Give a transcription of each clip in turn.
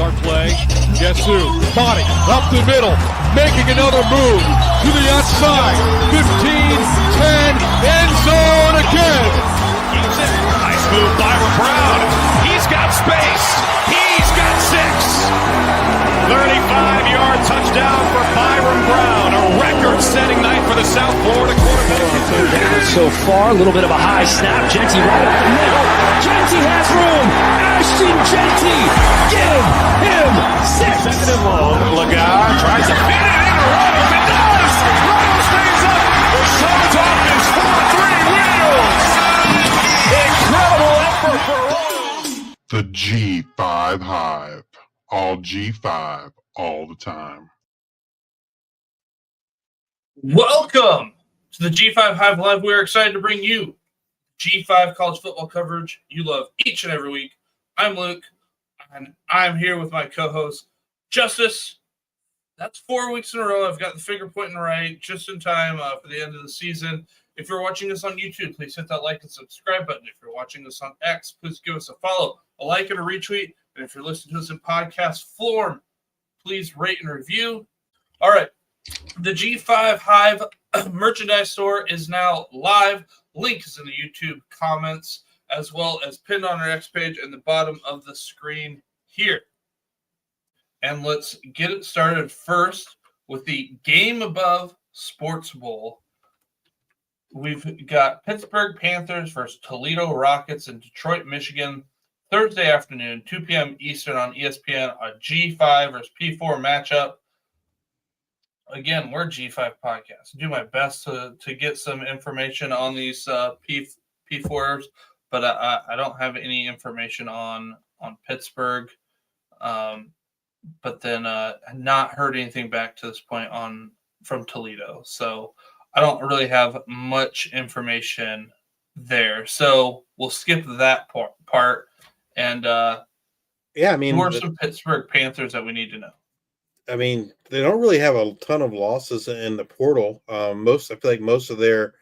50-yard play. Guess who? Body up the middle, making another move to the outside. 15, 10, end zone again. Keeps it. Nice move by Brown. He's got space. He's got 6. 35-yard touchdown for Byron Brown. A record-setting night for the South Florida quarterback. Down so far, a little bit of a high snap. Genty right up the middle. Genty has room. Ashton Genty, give him 6. Second and long. Lagar tries to fit it in. Rose, it does. Rose stays up. The show's off his 4-3 wheels. Incredible effort for Rose. The G5 Hive. All G5, all the time. Welcome to the G5 Hive Live. We're excited to bring you G5 college football coverage you love each and every week. I'm Luke, and I'm here with my co-host, Justice. That's 4 weeks in a row. I've got the finger pointing right just in time for the end of the season. If you're watching us on YouTube, please hit that like and subscribe button. If you're watching us on X, please give us a follow, a like, and a retweet. And if you're listening to us in podcast form, please rate and review. All right. The G5 Hive merchandise store is now live. Link is in the YouTube comments, as well as pinned on our X page in the bottom of the screen here. And let's get it started first with the Game Above Sports Bowl. We've got Pittsburgh Panthers versus Toledo Rockets in Detroit, Michigan, Thursday afternoon, 2 p.m. Eastern on ESPN, a G5 versus P4 matchup. Again, we're a G5 podcast. I do my best to get some information on these P4s, but I don't have any information on Pittsburgh. But then not heard anything back to this point from Toledo. So I don't really have much information there. So we'll skip that part. And who are some Pittsburgh Panthers that we need to know? I mean, they don't really have a ton of losses in the portal. I feel like most of the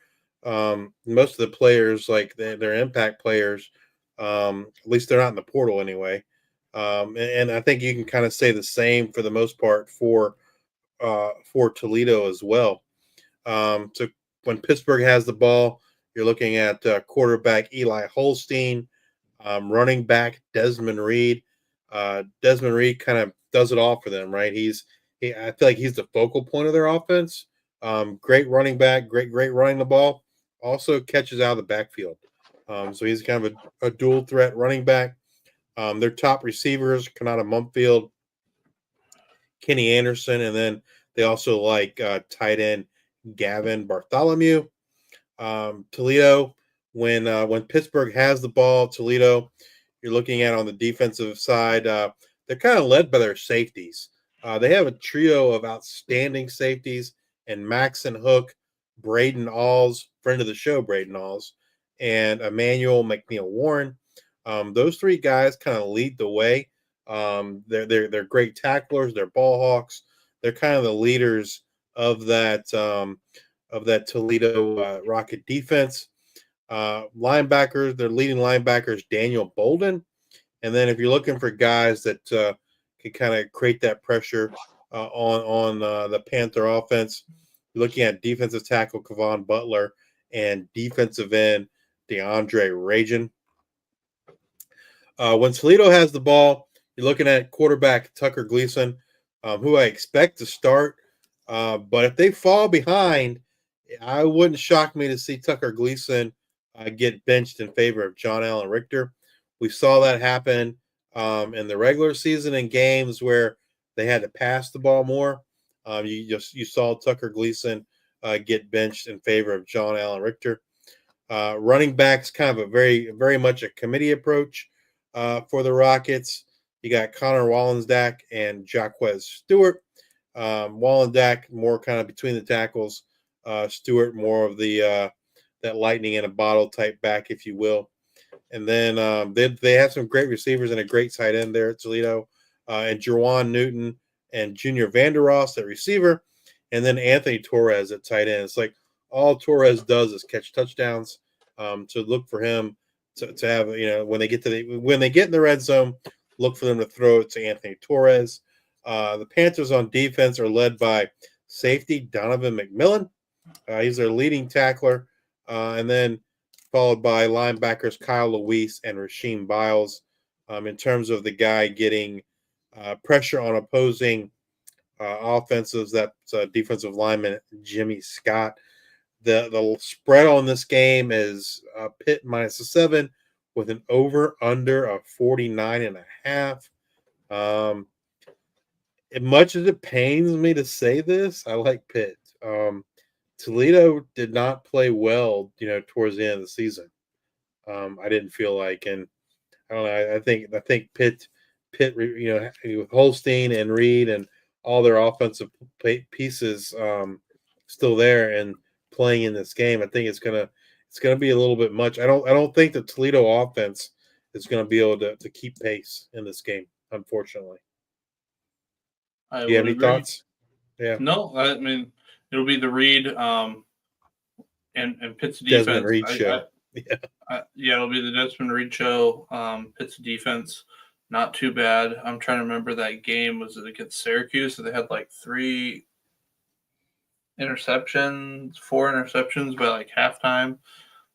players, like their impact players, at least they're not in the portal anyway. And I think you can kind of say the same for the most part for Toledo as well. So when Pittsburgh has the ball, you're looking at quarterback Eli Holstein, running back Desmond Reed. Desmond Reed kind of does it all for them, right? I feel like he's the focal point of their offense. Great running back, great running the ball. Also catches out of the backfield. So he's kind of a dual threat running back. Their top receivers, Kanata Mumfield, Kenny Anderson, and then they also like tight end Gavin Bartholomew. Toledo, when Pittsburgh has the ball, Toledo, you're looking at on the defensive side, they're kind of led by their safeties. They have a trio of outstanding safeties and Maxon Hook, Braden Alls, friend of the show, Braden Alls, and Emmanuel McNeil-Warren. Those three guys kind of lead the way. They're great tacklers. They're ball hawks. They're kind of the leaders of that Toledo Rocket defense. Linebackers, their leading linebackers, Daniel Bolden. And then if you're looking for guys that can kind of create that pressure on the Panther offense, you're looking at defensive tackle Kevon Butler and defensive end DeAndre Rajan. When Toledo has the ball, you're looking at quarterback Tucker Gleason, who I expect to start. But if they fall behind, I wouldn't shock me to see Tucker Gleason get benched in favor of John Allen Richter. We saw that happen in the regular season in games where they had to pass the ball more. You saw Tucker Gleason get benched in favor of John Allen Richter. Running backs, kind of a very much a committee approach for the Rockets. You got Connor Wallendak and Jaquez Stewart. Wallendak more kind of between the tackles. Stewart more of the that lightning in a bottle type back, if you will. And then they have some great receivers and a great tight end there at Toledo. And Jerwan Newton and Junior Vandeross at receiver. And then Anthony Torres at tight end. It's like all Torres does is catch touchdowns. So look for him to have, when they get in the red zone, look for them to throw it to Anthony Torres. The Panthers on defense are led by safety Donovan McMillan. He's their leading tackler. And then followed by linebackers Kyle Luis and Rasheem Biles. In terms of the guy getting pressure on opposing offensives, that's defensive lineman Jimmy Scott. The spread on this game is Pitt -7 with an over-under of 49.5. Much as it pains me to say this, I like Pitt. Toledo did not play well, towards the end of the season. I didn't feel like, and I don't know. I think Pitt, with Holstein and Reed and all their offensive pieces still there and playing in this game, I think it's gonna be a little bit much. I don't think the Toledo offense is gonna be able to keep pace in this game, unfortunately. Do you have any thoughts? Yeah. No, I mean it'll be the Reed and Pitt's defense. Desmond Reed show. It'll be the Desmond Reed show. Pitt's defense, not too bad. I'm trying to remember that game. Was it against Syracuse? So they had like 4 interceptions by like halftime.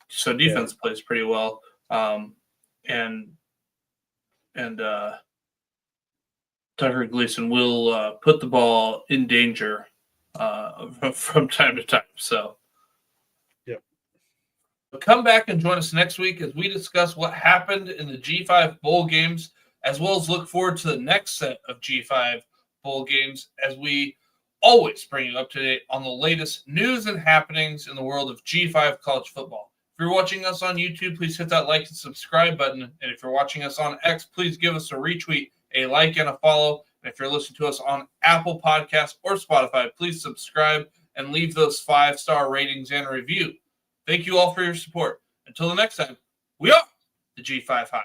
So defense plays pretty well. And Tucker Gleason will put the ball in danger from time to time. So, come back and join us next week as we discuss what happened in the G5 bowl games, as well as look forward to the next set of G5 bowl games, as we always bring you up to date on the latest news and happenings in the world of G5 college football. If you're watching us on YouTube, please hit that like and subscribe button. And if you're watching us on X, please give us a retweet, a like, and a follow. And if you're listening to us on Apple Podcasts or Spotify, please subscribe and leave those 5-star ratings and review. Thank you all for your support. Until the next time, we are the G5 Hive.